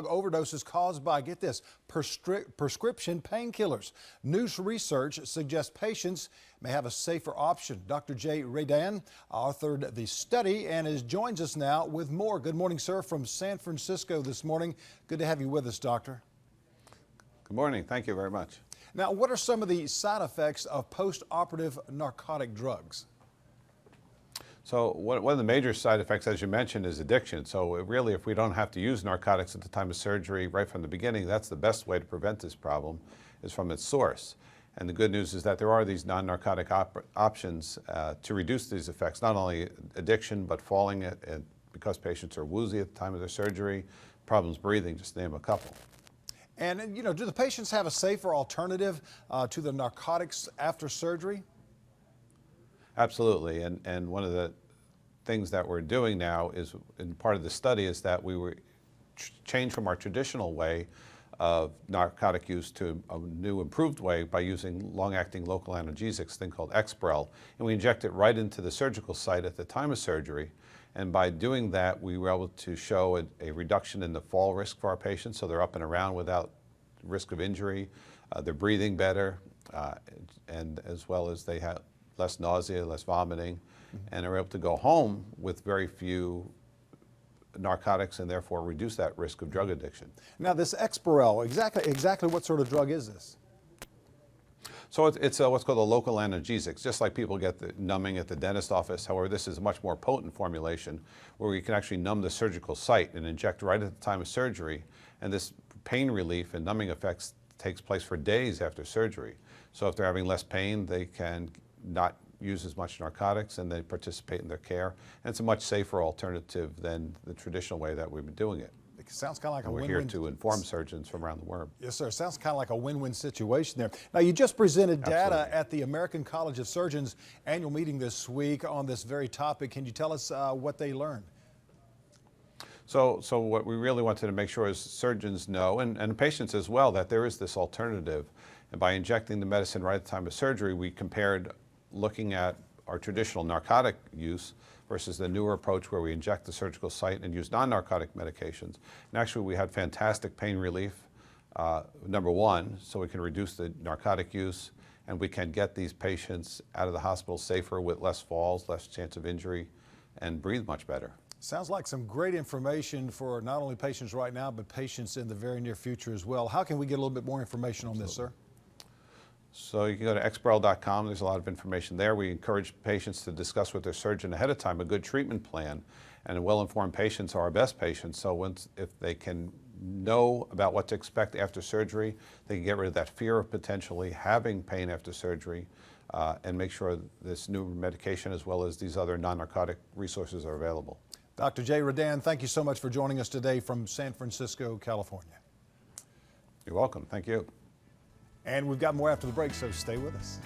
Overdoses caused by, get this, prescription painkillers. New research suggests patients may have a safer option. Dr. Jay Redan authored the study and joins us now with more. Good morning, sir, from San Francisco this morning. Good to have you with us, doctor. Good morning. Thank you very much. Now, what are some of the side effects of post-operative narcotic drugs? So one of the major side effects, as you mentioned, is addiction. So really, if we don't have to use narcotics at the time of surgery right from the beginning, that's the best way to prevent this problem, is from its source. And the good news is that there are these non-narcotic options to reduce these effects, not only addiction, but falling because patients are woozy at the time of their surgery, problems breathing, just to name a couple. And, do the patients have a safer alternative to the narcotics after surgery? Absolutely, and one of the things that we're doing now is, in part of the study, is that we were changed from our traditional way of narcotic use to a new improved way by using long-acting local analgesics, thing called Exparel, and we inject it right into the surgical site at the time of surgery. And by doing that, we were able to show a reduction in the fall risk for our patients, so they're up and around without risk of injury, they're breathing better, and as well as they have less nausea, less vomiting, and are able to go home with very few narcotics and therefore reduce that risk of drug addiction. Now, this Exparel, exactly what sort of drug is this? So it's what's called a local analgesics, just like people get the numbing at the dentist office. However, this is a much more potent formulation where we can actually numb the surgical site and inject right at the time of surgery. And this pain relief and numbing effects takes place for days after surgery. So if they're having less pain, they can not use as much narcotics and they participate in their care. And it's a much safer alternative than the traditional way that we've been doing it. It sounds kind of like and a we're win-win. here to inform surgeons from around the world. Yes, sir. Sounds kind of like a win-win situation there. Now, you just presented data Absolutely. at the American College of Surgeons annual meeting this week on this very topic. Can you tell us what they learned? So what we really wanted to make sure is surgeons know, and patients as well, that there is this alternative. And by injecting the medicine right at the time of surgery, we compared looking at our traditional narcotic use versus the newer approach where we inject the surgical site and use non-narcotic medications. And actually, we had fantastic pain relief, number one, so we can reduce the narcotic use, and we can get these patients out of the hospital safer with less falls, less chance of injury, and breathe much better. Sounds like some great information for not only patients right now, but patients in the very near future as well. How can we get a little bit more information on this, sir? So you can go to exparel.com. There's a lot of information there. We encourage patients to discuss with their surgeon ahead of time a good treatment plan, and well-informed patients are our best patients. So if they can know about what to expect after surgery, they can get rid of that fear of potentially having pain after surgery, and make sure this new medication as well as these other non-narcotic resources are available. Dr. Jay Redan, thank you so much for joining us today from San Francisco, California. You're welcome. Thank you. And we've got more after the break, so stay with us.